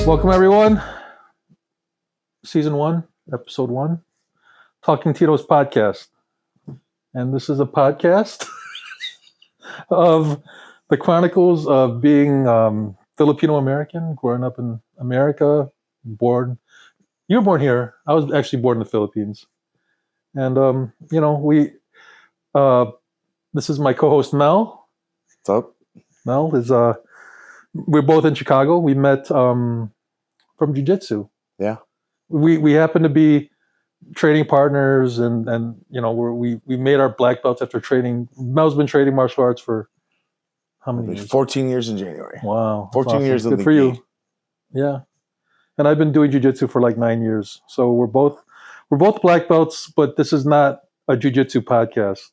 Welcome, everyone. Season 1, Episode 1, Talking Titos podcast. And this is a podcast of the Chronicles of being Filipino American, growing up in America, born. You were born here. I was actually born in the Philippines. And, this is my co-host, Mel. What's up? Mel is, we're both in Chicago. We met from Jiu-jitsu. Yeah. We happen to be training partners, and we made our black belts after training. Mel's been training martial arts for how many years? 14 years in January. Wow, 14 awesome. years in Good the for you. gi. Yeah, and I've been doing jiu-jitsu for like 9 years. So we're both black belts, but this is not a jiu-jitsu podcast.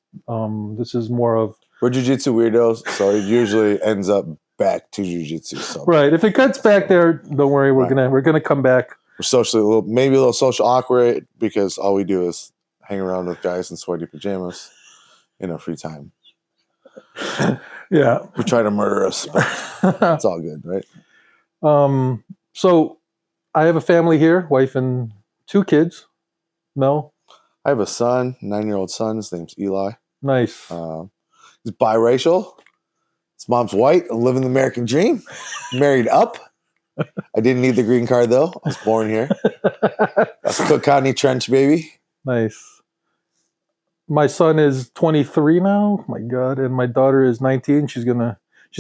This is more of We're jiu-jitsu weirdos, so it usually ends up back to jiu-jitsu. So right. If it cuts back there, don't worry. We're gonna come back. We're socially maybe a little social awkward because all we do is hang around with guys in sweaty pajamas in our free time. Yeah, Who try to murder us, but it's all good, right? So I have a family here, wife and 2 kids. Mel, I have a son, 9-year-old son. His name's Eli. nice. He's biracial. His mom's white and living the American dream. Married up. I didn't need the green card though. I was born here. That's Cook County Trench, baby. Nice. My son is 23 now. My God, and my daughter is 19. She's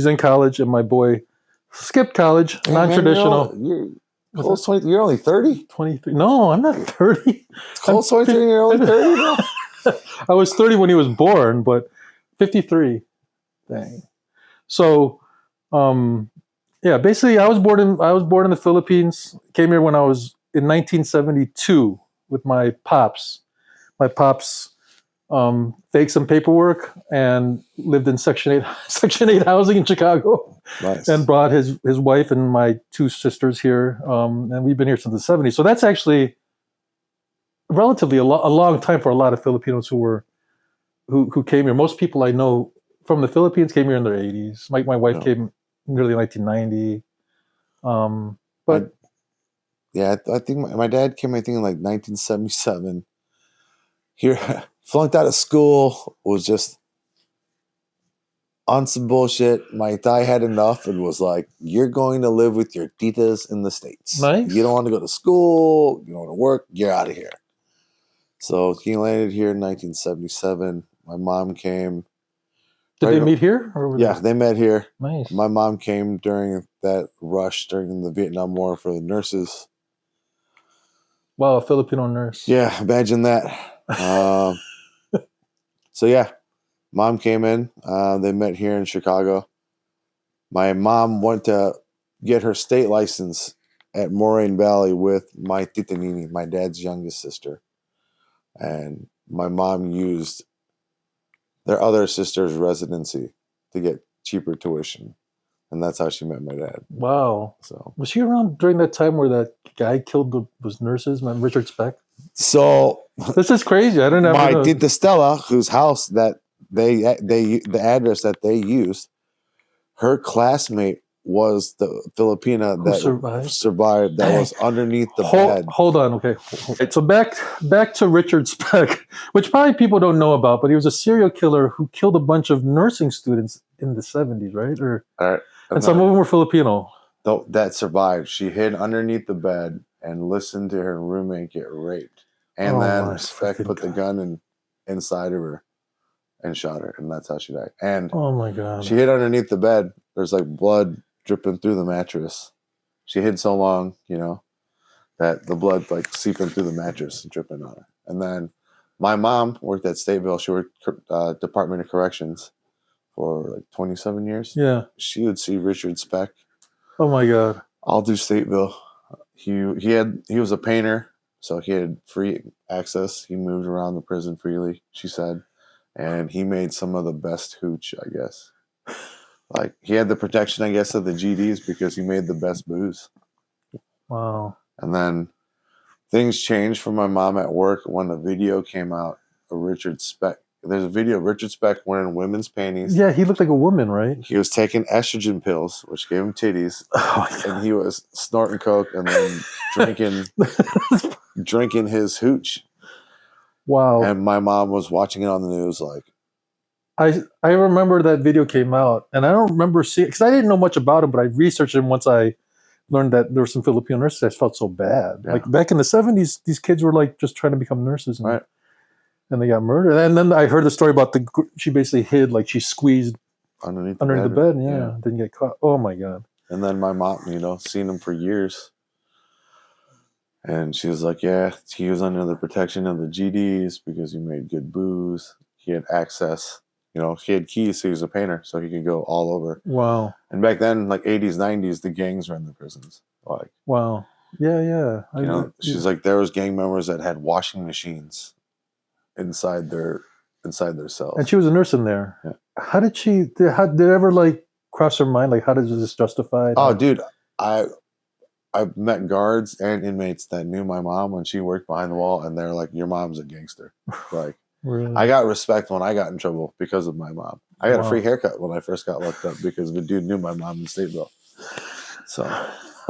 in college, and my boy skipped college, non-traditional. You're close 20. You're only 30. 23. No, I'm not 30. It's close 23. You're only 30 now. I was 30 when he was born, but 53. Dang. So, yeah, basically, I was born in the Philippines. Came here when I was in 1972 with my pops. My pops faked some paperwork and lived in Section 8 housing in Chicago. Nice. And brought his wife and my 2 sisters here. And we've been here since the 70s. So that's actually relatively a long time for a lot of Filipinos who came here. Most people I know from the Philippines came here in their 80s. My wife came in early 1990. But yeah, I think my dad came, I think, in like 1977. Here, flunked out of school, was just on some bullshit. My dad had enough and was like, "You're going to live with your titas in the States. Nice. You don't want to go to school. You don't want to work. You're out of here." So he landed here in 1977. My mom came. Did they meet here? Or yeah, they met here. Nice. My mom came during that rush during the Vietnam War for the nurses. Wow, a Filipino nurse. Yeah, imagine that. So yeah, mom came in. They met here in Chicago. My mom went to get her state license at Moraine Valley with my Tita Nini, my dad's youngest sister. And my mom used their other sister's residency to get cheaper tuition. And that's how she met my dad. Wow. So was she around during that time where that guy killed those nurses, man, Richard Speck? So this is crazy. I don't know. My Tita Stella, whose house that the address that they used, her classmate was the Filipina that survived that was underneath the bed. Hold on, okay. So back to Richard Speck, which probably people don't know about, but he was a serial killer who killed a bunch of nursing students in the 70s, right? And some of them were Filipino. That survived. She hid underneath the bed and listened to her roommate get raped. And then Speck put the gun inside of her and shot her, and that's how she died. And oh my God. She hid underneath the bed. There's like blood dripping through the mattress. She hid so long, that the blood like seeping through the mattress and dripping on her. And then my mom worked at Stateville. She worked Department of Corrections for like 27 years. Yeah. She would see Richard Speck. Oh my God. All through Stateville. He was a painter, so he had free access. He moved around the prison freely, she said. And he made some of the best hooch, I guess. Like, he had the protection, I guess, of the GDs because he made the best booze. Wow. And then things changed for my mom at work when the video came out of Richard Speck there's a video of Richard Speck wearing women's panties. Yeah, he looked like a woman, right? He was taking estrogen pills, which gave him titties, Oh my God. and he was snorting coke and then drinking his hooch. Wow. And my mom was watching it on the news, like, I remember that video came out, and I don't remember seeing, because I didn't know much about him, but I researched him once I learned that there were some Filipino nurses. I felt so bad. Yeah. Like back in the 70s, these kids were like just trying to become nurses, and, right. and they got murdered. And then I heard the story about she basically hid, like she squeezed underneath the bed, yeah, didn't get caught. Oh my God. And then my mom, seen him for years. And she was like, yeah, he was under the protection of the GDs because he made good booze. He had access. He had keys, so he was a painter, so he could go all over. Wow. And back then, like 80s, 90s, the gangs ran the prisons. Like, wow. Yeah. She's like, there was gang members that had washing machines inside their cells. And she was a nurse in there. Yeah. How did did it ever like cross her mind? Like, how does this justify? Oh, dude, I've met guards and inmates that knew my mom when she worked behind the wall, and they're like, your mom's a gangster. Like, really? I got respect when I got in trouble because of my mom. I got a free haircut when I first got locked up because the dude knew my mom in Stateville. So,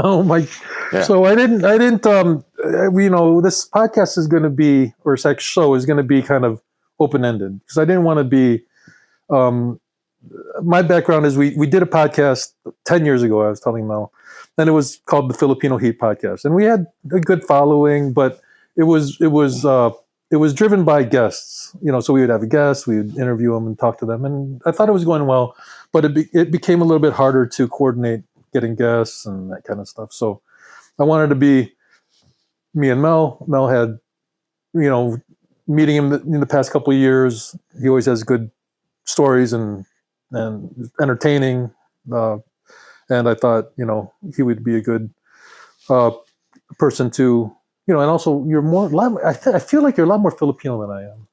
oh my! Yeah. So I didn't. This podcast is going to be, or sex show is going to be kind of open ended because I didn't want to be. My background is we did a podcast 10 years ago. I was telling Mel, and it was called the Filipino Heat Podcast, and we had a good following, but it was driven by guests. So we would have a guest, we would interview them and talk to them, and I thought it was going well, but it became a little bit harder to coordinate getting guests and that kind of stuff. So I wanted to be me and Mel. Mel had, meeting him in the past couple of years. He always has good stories and entertaining. And I thought, he would be a good person to, and also you're more. I feel like you're a lot more Filipino than I am,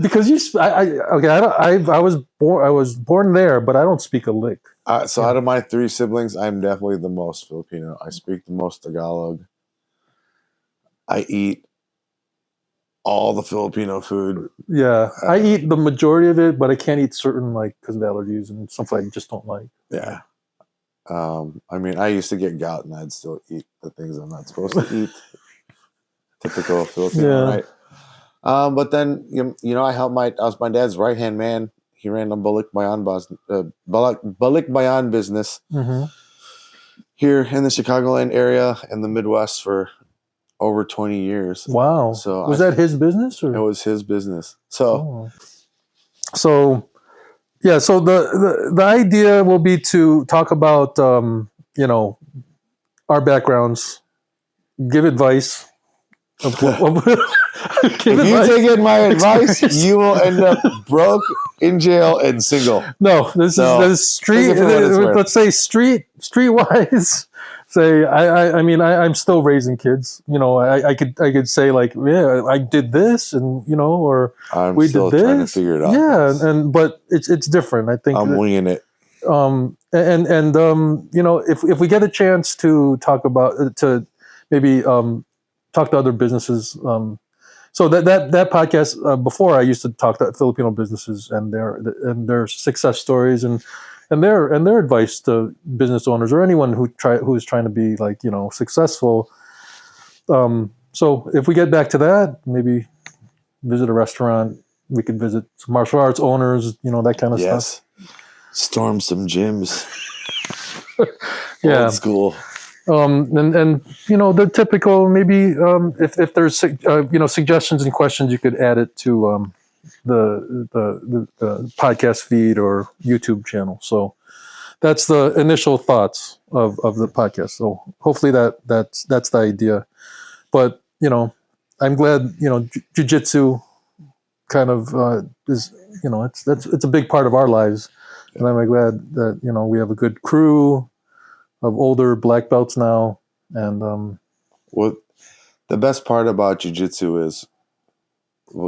because I was born there, but I don't speak a lick. So out of my 3 siblings, I'm definitely the most Filipino. I speak the most Tagalog. I eat all the Filipino food. Yeah, I eat the majority of it, but I can't eat certain, like, because of allergies and stuff I just don't like. Yeah. I used to get gout and I'd still eat the things I'm not supposed to eat. Typical Filipino, right? But then, I helped I was my dad's right-hand man. He ran a Balikbayan business here in the Chicagoland area and the Midwest for over 20 years. Wow. So was that his business? Or? It was his business. So, So the idea will be to talk about, our backgrounds, give advice. If you take my advice, you will end up broke, in jail, and single. No, this is street. Let's say streetwise. Say I'm still raising kids. I could say, like, yeah, I did this, and or we did this. Trying to figure it out. Yeah, but it's different. I think I'm winging it. If we get a chance to talk about maybe talk to other businesses. So that podcast before, I used to talk to Filipino businesses and their success stories and their advice to business owners or anyone who is trying to be, like, successful. So if we get back to that, maybe visit a restaurant. We could visit some martial arts owners, that kind of stuff. Storm some gyms. Yeah. Old school. And the typical, maybe if there's suggestions and questions, you could add it to the podcast feed or YouTube channel. So that's the initial thoughts of the podcast. So hopefully that's the idea. But I'm glad jiu-jitsu kind of is it's a big part of our lives, and I'm glad that we have a good crew of older black belts now. And what the best part about jiu-jitsu is,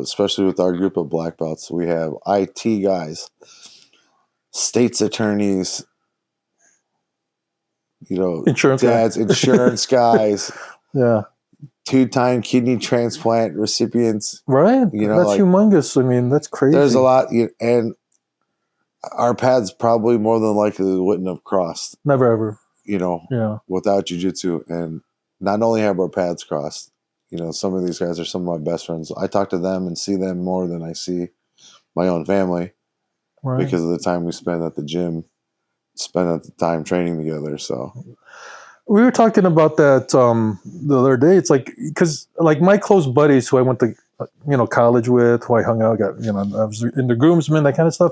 especially with our group of black belts, we have IT guys, state's attorneys, insurance dads, insurance guys. Yeah. 2-time kidney transplant recipients. Right? You know, That's like humongous. I mean, that's crazy. there's a lot, and our paths probably more than likely wouldn't have crossed. Never ever. You know, Yeah. without jiu-jitsu. And not only have our paths crossed, you know, some of these guys are some of my best friends. I talk to them and see them more than I see my own family Right. because of the time we spend at the gym, spend at the time training together. So We were talking about that the other day. It's like, because like my close buddies who I went to college with, who I hung out, I was in the groomsmen, that kind of stuff.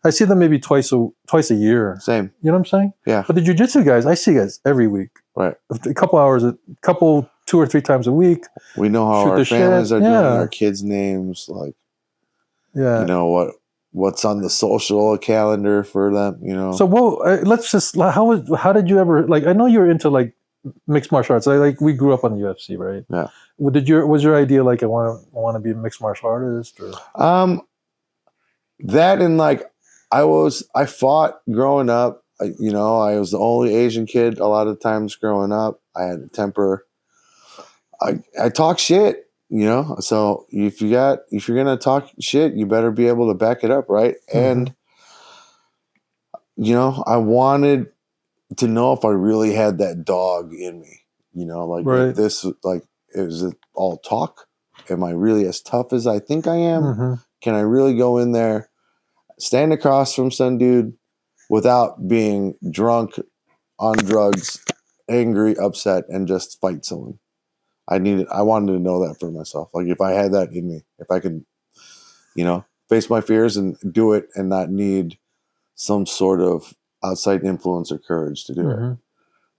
I see them maybe twice a year. same. You know what I'm saying? Yeah. But the jiu-jitsu guys, I see guys every week. Right. A couple hours, 2 or 3 times a week. We know how Shoot our the families shit. are doing, Yeah. our kids' names, like, Yeah. you know, what's on the social calendar for them, you know. So, let's just, how did you ever, like, I know you're into like mixed martial arts. We grew up on the UFC, right? Yeah. Was your idea like I want to be a mixed martial artist, or? That and like I fought growing up. I was the only Asian kid a lot of times growing up. I had a temper. I talk shit, you know. So if you're gonna talk shit, you better be able to back it up, right? Mm-hmm. And I wanted to know if I really had that dog in me. You know, like Right. if this, like, is it all talk? Am I really as tough as I think I am? Mm-hmm. Can I really go in there, stand across from some dude without being drunk, on drugs, angry, upset, and just fight someone? I wanted to know that for myself. Like if I had that in me, if I could, face my fears and do it and not need some sort of outside influence or courage to do Mm-hmm. it.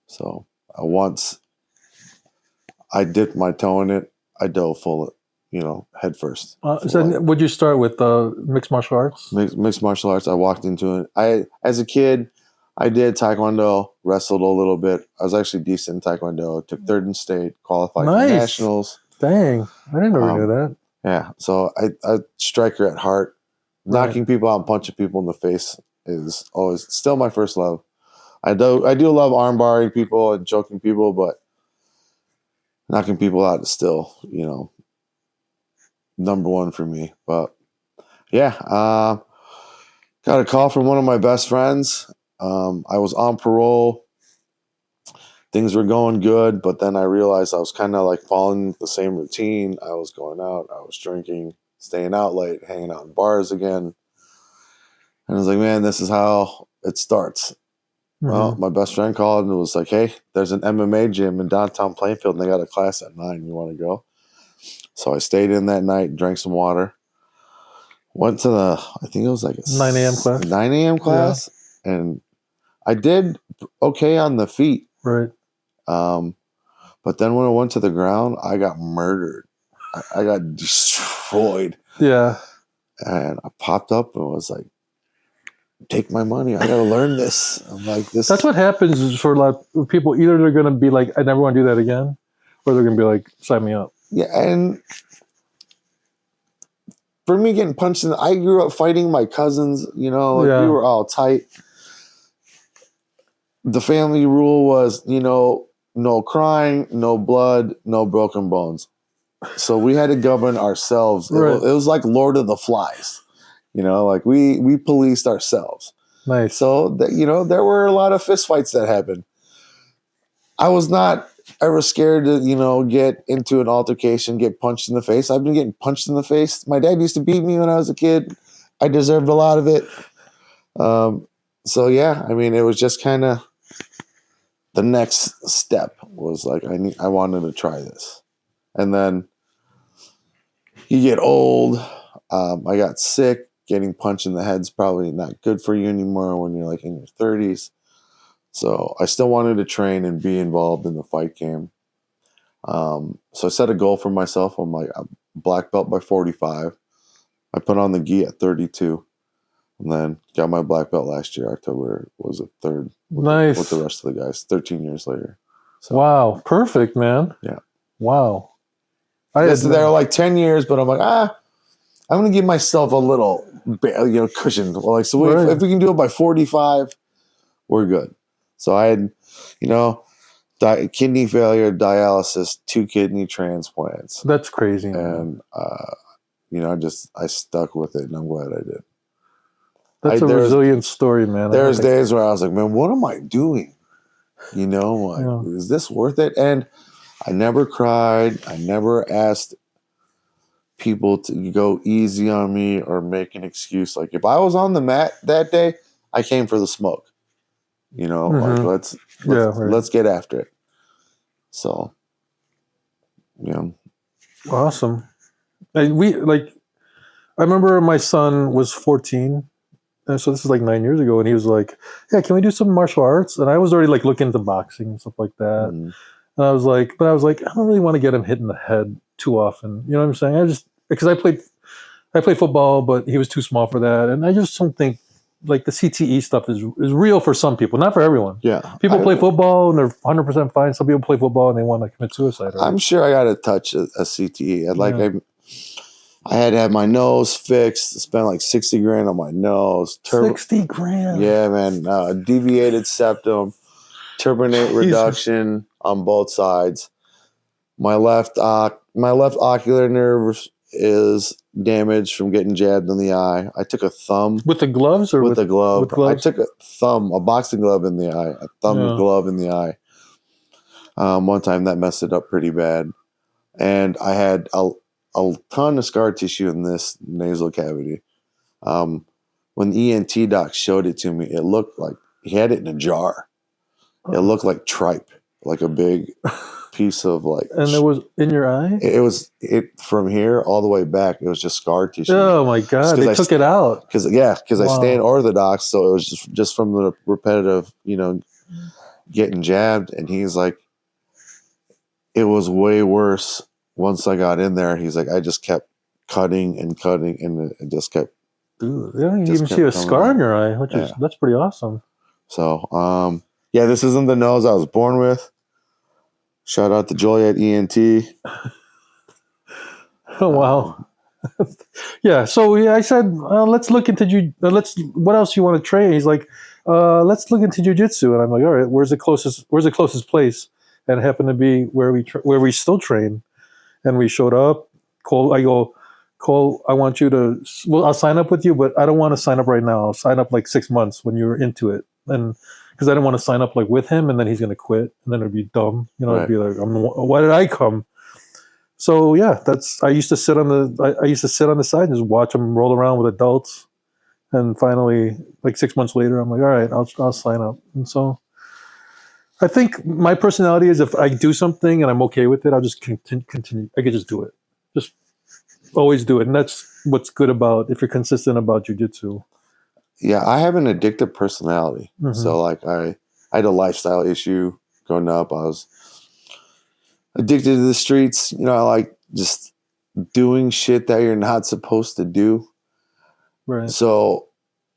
So once I dipped my toe in it, I dove full, head first. So would you start with mixed martial arts? Mixed martial arts. I walked into it. As a kid, I did Taekwondo, wrestled a little bit. I was actually decent in Taekwondo. Took third in state, qualified for nationals. Dang, I didn't know you knew that. Yeah, so I striker at heart. Right. Knocking people out and punching people in the face is always still my first love. I do love arm barring people and choking people, but knocking people out is still, number one for me. But yeah, got a call from one of my best friends. I was on parole. Things were going good, but then I realized I was kind of like following the same routine. I was going out, I was drinking, staying out late, hanging out in bars again. And I was like, man, this is how it starts. Mm-hmm. Well, my best friend called and was like, hey, there's an MMA gym in downtown Plainfield and they got a class at 9. You want to go? So I stayed in that night, drank some water, went to I think it was like a 9 a.m. class. 9 a.m. class. Yeah. And I did okay on the feet. Right. But then when I went to the ground, I got murdered. I got destroyed. Yeah. And I popped up and was like, take my money. I got to learn this. I'm like, this. That's what happens for a lot of people. Either they're going to be like, I never want to do that again, or they're going to be like, sign me up. Yeah. And for me getting punched I grew up fighting my cousins, we were all tight. The family rule was, no crying, no blood, no broken bones. So we had to govern ourselves. Right. It was like Lord of the Flies, like we policed ourselves. Nice. So that, there were a lot of fist fights that happened. I was not ever scared to, get into an altercation, get punched in the face. I've been getting punched in the face. My dad used to beat me when I was a kid. I deserved a lot of it. So yeah, I mean, it was just kind of the next step was like, I wanted to try this. And then you get old. I got sick. Getting punched in the head's probably not good for you anymore when you're like in your 30s. So I still wanted to train and be involved in the fight game. So I set a goal for myself. I'm like, I'm black belt by 45. I put on the gi at 32. And then got my black belt last year. October was the 3rd. Nice. With the rest of the guys, 13 years later. So, wow. Perfect, man. Yeah. Wow. They're like 10 years, but I'm like, I'm going to give myself a little, cushion. Like, so if we can do it by 45, we're good. So I had, kidney failure, dialysis, 2 kidney transplants. That's crazy, man. And I stuck with it, and I'm glad I did. That's a resilient story, man. There's days where I was like, man, what am I doing? Is this worth it? And I never cried. I never asked people to go easy on me or make an excuse. Like, if I was on the mat that day, I came for the smoke. Like let's get after it. So, yeah. Awesome. I remember my son was 14. And so this is like 9 years ago, and he was like, "Yeah, can we do some martial arts?" And I was already like looking into boxing and stuff like that. Mm. And I was like, I don't really want to get him hit in the head too often. You know what I'm saying? Because I played football, but he was too small for that, and I just don't think like the CTE stuff is real for some people, not for everyone. Yeah, people play football and they're 100% fine. Some people play football and they want to commit suicide. Right? I'm sure I got to touch a CTE. I had to have my nose fixed. Spent like $60,000 on my nose. $60,000. Yeah, man. Deviated septum, turbinate reduction on both sides. My left ocular nerve is damaged from getting jabbed in the eye. I took a thumb with the gloves, or with the glove. With gloves? I took a boxing glove in the eye, a thumb glove in the eye. One time that messed it up pretty bad, and I had a ton of scar tissue in this nasal cavity. When the ENT doc showed it to me, it looked like he had it in a jar. It looked like tripe, like a big piece of like. And it was in your eye? It was from here all the way back. It was just scar tissue. Oh my God! They took it out. Because I stand orthodox, so it was just from the repetitive, getting jabbed. And he's like, it was way worse once I got in there. He's like, I just kept cutting, and it just kept. Dude, you don't even see a scar in your eye, that's pretty awesome. So, this isn't the nose I was born with. Shout out to Joliet ENT. Oh, wow. Yeah. So I said, let's look into what else you want to train? He's like, let's look into jiu-jitsu. And I'm like, all right, where's the closest place? And it happened to be where we still train. And we showed up. Cole, I want you to, I'll sign up with you, but I don't want to sign up right now. I'll sign up like 6 months when you're into it. And because I didn't want to sign up like with him and then he's going to quit and then it'd be dumb. Right. It'd be like, why did I come? So yeah, I used to sit on the side and just watch him roll around with adults. And finally, like 6 months later, I'm like, all right, I'll sign up. And so I think my personality is if I do something and I'm okay with it, I'll just continue. I could just do it. Just always do it. And that's what's good about if you're consistent about jiu-jitsu. Yeah, I have an addictive personality. Mm-hmm. So like I had a lifestyle issue growing up. I was addicted to the streets. I like just doing shit that you're not supposed to do. Right. So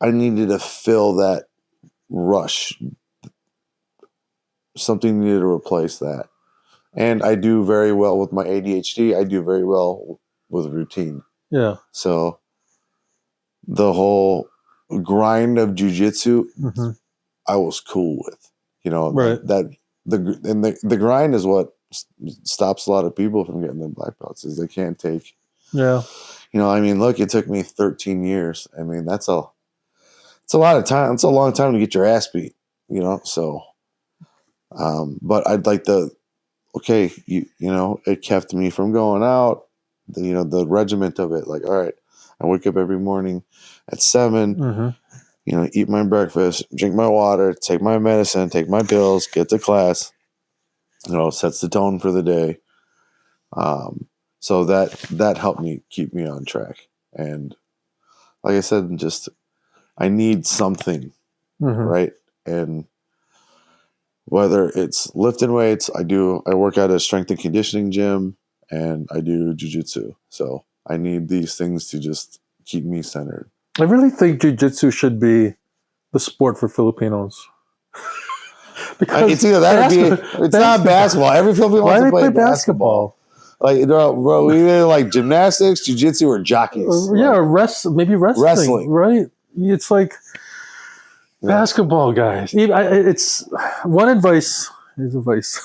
I needed to fill that rush. Something needed to replace that. And I do very well with my ADHD. I do very well with routine. Yeah. So the whole grind of jiu-jitsu, mm-hmm. I was cool with. Right. The grind is what stops a lot of people from getting their black belts is they can't take. Yeah. Look, it took me 13 years. It's a lot of time. It's a long time to get your ass beat, so but I'd like it kept me from going out, the regiment of it. Like, all right, I wake up every morning at 7, mm-hmm. Eat my breakfast, drink my water, take my medicine, take my pills, get to class, sets the tone for the day. So that helped me keep me on track. And like I said, I need something, mm-hmm. right? And whether it's lifting weights, I work at a strength and conditioning gym, and I do jiu-jitsu. So I need these things to just keep me centered. I really think jiu-jitsu should be the sport for Filipinos. Because it's either that or it's not basketball. Every Filipino wants to play basketball. Like, bro, we either like gymnastics, jiu-jitsu, or jockeys. Maybe wrestling. Right? It's like basketball, guys. It's one advice. Here's advice.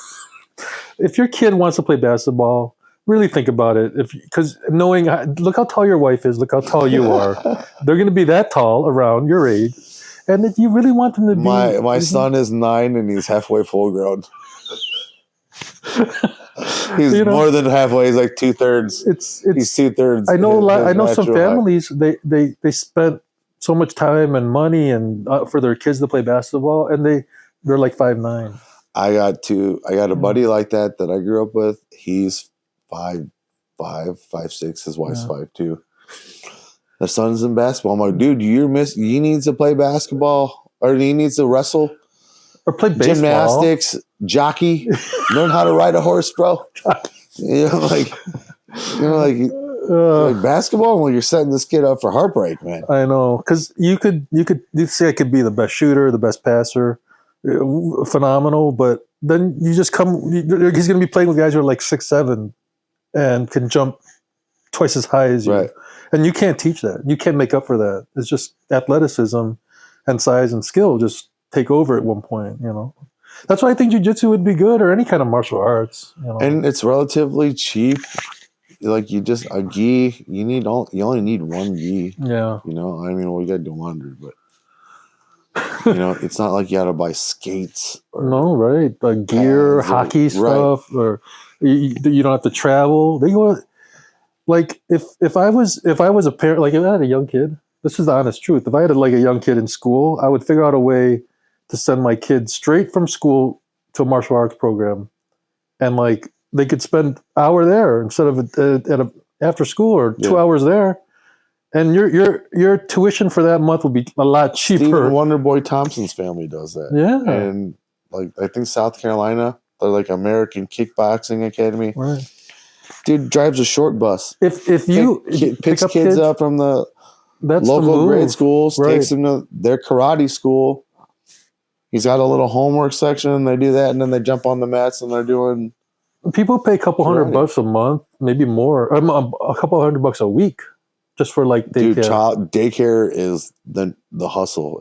If your kid wants to play basketball, really think about it. Because knowing, look how tall your wife is, look how tall you are. They're going to be that tall around your age, and if you really want them to be, My son is 9 and he's halfway full grown. He's more than halfway. He's like 2/3. He's 2/3. I know some families they spent so much time and money and for their kids to play basketball, and they're like 5'9". I got a buddy like that I grew up with. He's 5'5", 5'6". His wife's 5'2". Their son's in basketball. I'm like, dude, he needs to play basketball, or he needs to wrestle or play baseball, gymnastics, jockey, learn how to ride a horse, bro. Like basketball. Well, you're setting this kid up for heartbreak, man. I know, because you say I could be the best shooter, the best passer, phenomenal, but then you just he's going to be playing with guys who are like 6'7" and can jump twice as high as you. Right. And you can't teach that. You can't make up for that. It's just athleticism and size and skill just take over at one point, That's why I think jiu-jitsu would be good, or any kind of martial arts. And it's relatively cheap. Like a gi, you only need one gi. Yeah. I mean, we got to do 100, but it's not like you got to buy skates. No, right? Gear, hockey stuff, or you don't have to travel. They go like if I was a parent, like if I had a young kid. This is the honest truth. If I had a young kid in school, I would figure out a way to send my kid straight from school to a martial arts program, and they could spend an hour there instead of after school, or 2 hours there, and your tuition for that month will be a lot cheaper. Stephen Wonderboy Thompson's family does that. Yeah, and I think South Carolina, they're like American Kickboxing Academy. Right. Dude drives a short bus. If you picks kids up from the local grade schools, takes them to their karate school. He's got a little homework section, and they do that, and then they jump on the mats, and they're doing. People pay a couple $100 a month, maybe more, a couple $100 a week, just for daycare. Dude, daycare is the hustle.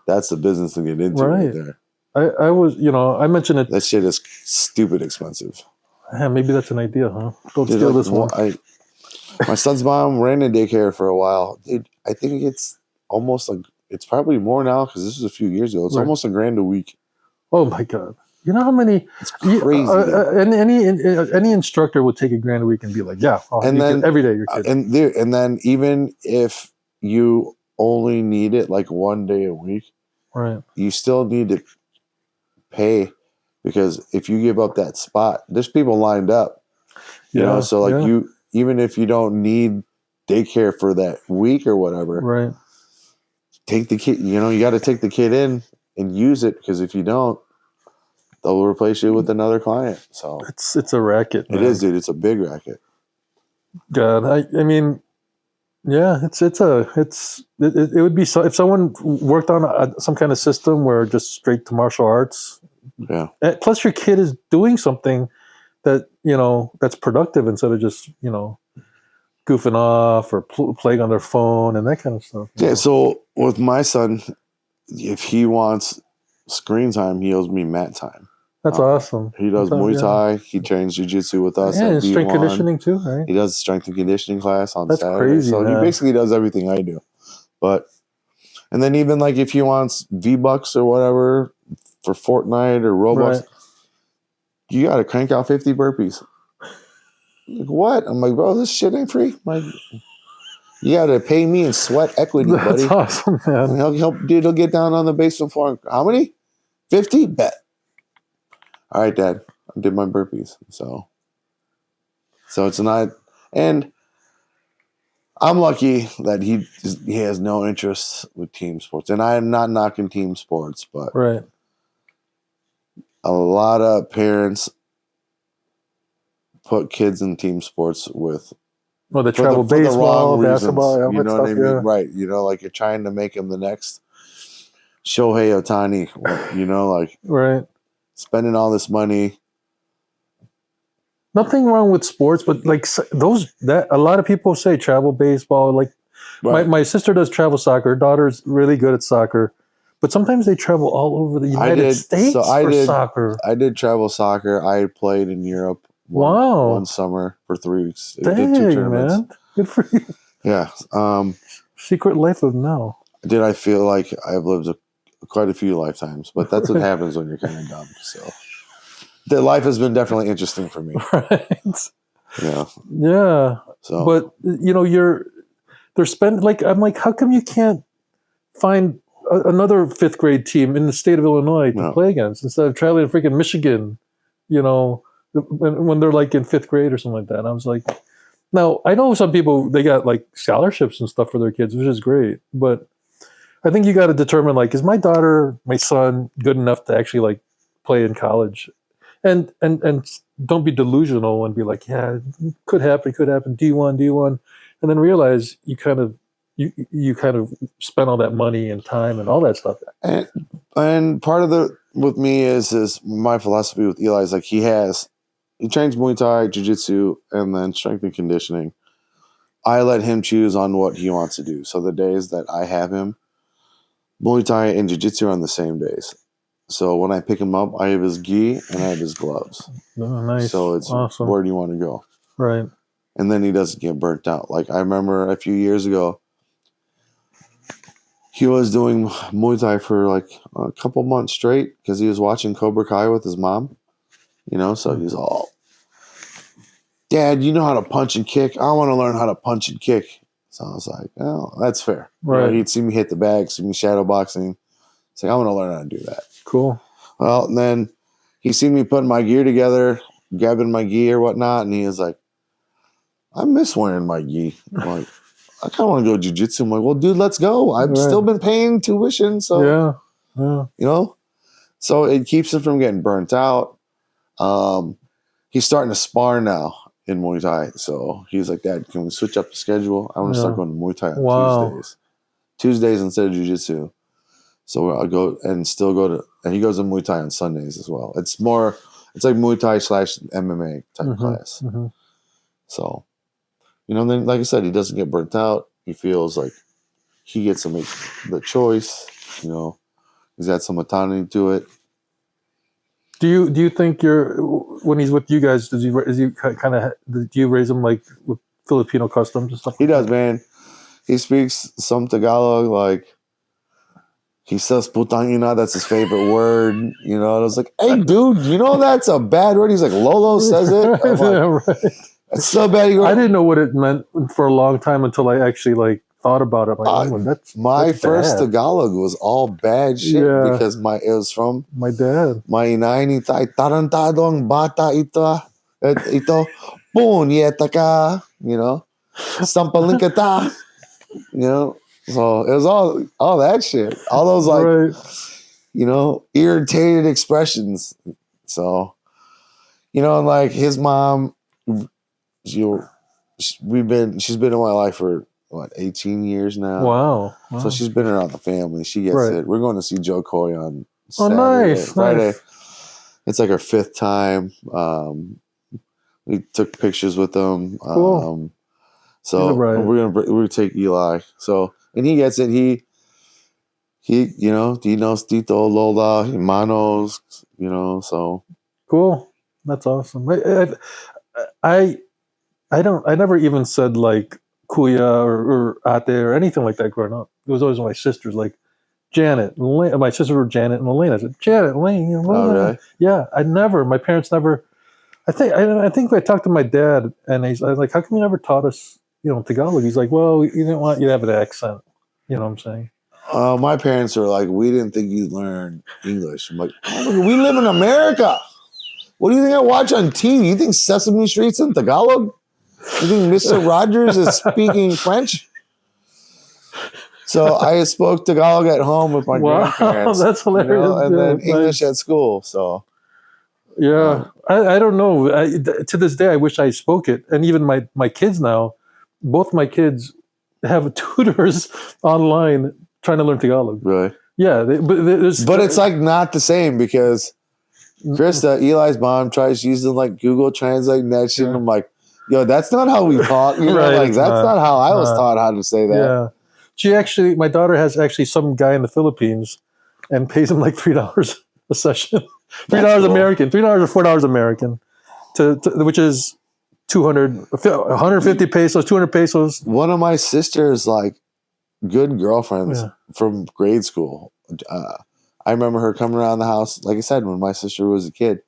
That's the business to get into right there. I was, I mentioned it. That shit is stupid expensive. Yeah, maybe that's an idea, huh? Don't steal this one. My son's mom ran a daycare for a while. Dude, I think it's almost it's probably more now because this was a few years ago. It's almost $1,000 a week. Oh my God. You know how many? It's crazy. Any instructor would take $1,000 a week and be like, yeah, every day your kid. And then even if you only need it 1 day a week, right? You still need to pay, because if you give up that spot, there's people lined up. You even if you don't need daycare for that week or whatever, right? Take the kid. You got to take the kid in and use it, because if you don't, they'll replace you with another client. So it's a racket. Man. It is, dude. It's a big racket. God, I mean, yeah, it would be so if someone worked on some kind of system where just straight to martial arts. Yeah. Plus, your kid is doing something that that's productive instead of just goofing off or playing on their phone and that kind of stuff. Yeah. So with my son, if he wants screen time, he owes me mat time. That's awesome. He does Muay Thai. He trains jiu-jitsu with us. Yeah, and strength conditioning too, right? He does strength and conditioning class on Saturday. Crazy, so man. He basically does everything I do. And then even if he wants V-Bucks or whatever for Fortnite or Roblox, right, you got to crank out 50 burpees. What? I'm like, bro, this shit ain't free. You got to pay me in sweat equity, buddy. That's awesome, man. And he'll get down on the basement floor. How many? 50? Bet. All right, Dad. I did my burpees. So it's not. And I'm lucky that he has no interest with team sports. And I am not knocking team sports, but right, a lot of parents put kids in team sports with. Well, they travel baseball, basketball, you know what I mean? Yeah. Right. You're trying to make him the next Shohei Ohtani, right. Spending all this money. Nothing wrong with sports, but that a lot of people say travel baseball. Right. My sister does travel soccer. Her daughter's really good at soccer. But sometimes they travel all over the United States for soccer. I did travel soccer. I played in Europe one summer for 3 weeks. Dang, did 2 tournaments. Man. Good for you. Yeah. Secret life of Mel. Did I feel like I've lived quite a few lifetimes, but that's what happens when you're kind of dumb. So the life has been definitely interesting for me. Right. Yeah. Yeah. So, but I'm like, how come you can't find another 5th grade team in the state of Illinois to play against instead of traveling to freaking Michigan, when they're like in 5th grade or something like that? And I was like, now I know some people, they got like scholarships and stuff for their kids, which is great, but I think you got to determine, like, is my daughter, my son good enough to actually like play in college? And don't be delusional and be like, yeah, it could happen, D1, and then realize you kind of spent all that money and time and all that stuff. And part of with me is my philosophy with Eli is like he trains Muay Thai, Jiu-Jitsu, and then strength and conditioning. I let him choose on what he wants to do. So the days that I have him, Muay Thai and Jiu-Jitsu are on the same days. So when I pick him up, I have his gi and I have his gloves. Oh, nice. So it's awesome. Where do you want to go? Right. And then he doesn't get burnt out. Like I remember a few years ago, he was doing Muay Thai for like a couple months straight because he was watching Cobra Kai with his mom. So he's all, Dad, you know how to punch and kick? I want to learn how to punch and kick. So I was like, oh, that's fair. Right. He'd see me hit the bag, see me shadow boxing. It's like, I want to learn how to do that. Cool. Well, and then he seen me putting my gear together, grabbing my gi or whatnot, and he was like, I miss wearing my gi. I'm like, I kind of want to go jiu-jitsu. I'm like, well, dude, let's go. I've still been paying tuition. So, yeah. So it keeps him from getting burnt out. He's starting to spar now in Muay Thai. So he's like, Dad, can we switch up the schedule? I want to start going to Muay Thai on Tuesdays instead of jiu-jitsu. So I'll go and he goes to Muay Thai on Sundays as well. It's like Muay Thai / MMA type class. Mm-hmm. So, then like I said, he doesn't get burnt out. He feels like he gets to make the choice. He's got some autonomy to it. Do you think when he's with you guys, do you raise him like with Filipino customs and stuff? He does, man. He speaks some Tagalog, like he says putang ina, that's his favorite word. And I was like, hey, dude, that's a bad word. He's like, Lolo says it. I'm like, yeah, right. That's so bad. I didn't know what it meant for a long time until I actually like thought about it. Like, that's first bad. Tagalog was all bad shit because it was from my dad. My inay ni tay tarantadong bata ito punyeta ka, sampalin kita, So it was all that shit, all those like, irritated expressions. So, and like his mom, she's been in my life for 18 years now. Wow. So she's been around the family. She gets it. We're going to see Joe Coy on Friday. Nice. It's like our 5th time. We took pictures with them. Cool. So we're gonna take Eli. So and he gets it. He knows Tito, Lola, Manos. So cool. That's awesome. I never even said like Kuya or Ate or anything like that growing up. It was always my sisters, like Janet. My sisters were Janet and Elaine. I said, Janet, Elaine. Oh, really? Yeah, my parents never. I think I talked to my dad, and I was like, how come you never taught us, Tagalog? He's like, well, you didn't want you to have an accent. You know what I'm saying? My parents are like, we didn't think you'd learn English. I'm like, we live in America. What do you think I watch on TV? You think Sesame Street's in Tagalog? You think Mr. Rogers is speaking French? So I spoke Tagalog at home with my grandparents. That's hilarious. And then English at school. So yeah, I don't know. To this day, I wish I spoke it. And even my kids now, both my kids have tutors online trying to learn Tagalog. Really? Yeah, but it's like not the same because Krista, Eli's mom, tries using like Google Translate and that shit. And I'm like, yo, that's not how we talk. That's not how I was taught how to say that. Yeah. My daughter has actually some guy in the Philippines and pays him like $3 a session. $3 That's cool. American, $3 or $4 American, which is 150 pesos, 200 pesos. One of my sister's like good girlfriends Yeah. from grade school. I remember her coming around the house, like I said, when my sister was a kid.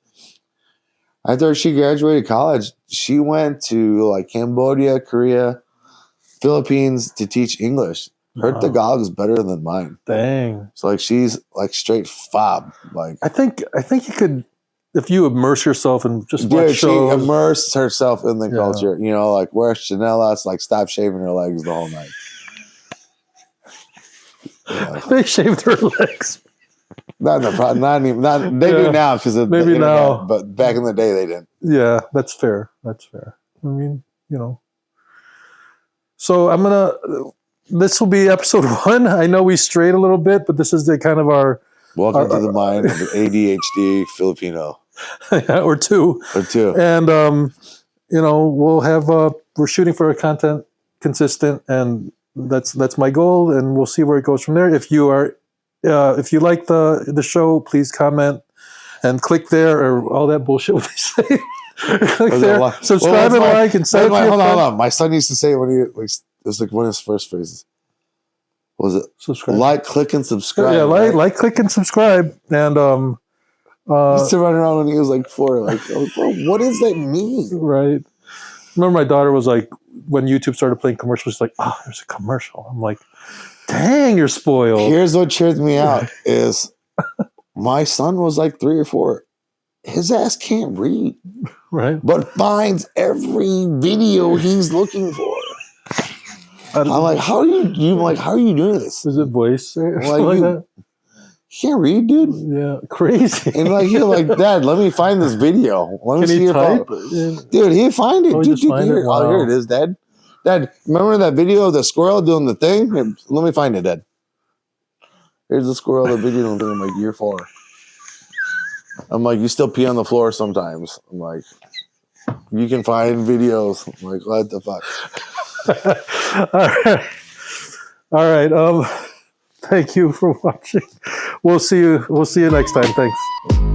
After she graduated college, she went to like Cambodia, Korea, Philippines to teach English. Her Wow. Tagalog is better than mine. Dang. So like she's like straight fob. Like I think you could, if you immerse yourself and just dude, watch she shows. immersed herself in the Yeah. culture. You know, like wear chanelas, like stop shaving her legs the whole night. Yeah. They shaved her legs. Not they do now because of Maybe the internet, now. but back in the day they didn't. Yeah, that's fair. That's fair. I mean, you know. So this will be episode 1. I know we strayed a little bit, but this is the kind of our Welcome to the mind of an ADHD Filipino or 2. or 2. And you know, we'll have we're shooting for a content consistent, and that's my goal, and we'll see where it goes from there. If you like the show, please comment and click there, or all that bullshit we say. Click there, subscribe and like, and send it to your hold friend. on. My son used to say when it was like one of his first phrases. Was it Subscribe. like, click, and subscribe? Yeah, right? like, click, and subscribe. And He used to run around when he was like 4. Like, bro, what does that mean? right. Remember, my daughter was like, when YouTube started playing commercials, she's like, "Oh, there's a commercial." I'm like, "Dang, you're spoiled." Here's what cheers me out is my son was like 3 or 4. His ass can't read, Right. but finds every video he's looking for. I'm like, how are you doing this? Is it voice or Like, something like you- that? He can't read, dude. Yeah, crazy. And like you're like, Dad, let me find this video. Let me Can see he your type? phone. Dude, he find it. Oh, he Dude, just find it? here, Wow. Oh, here it is, Dad. Dad, remember that video of the squirrel doing the thing? Here, let me find it, Dad. Here's the squirrel, the video doing the thing. I'm like, year 4. I'm like, you still pee on the floor sometimes. I'm like, you can find videos. I'm like, what the fuck? All right. Thank you for watching. We'll see you next time. Thanks.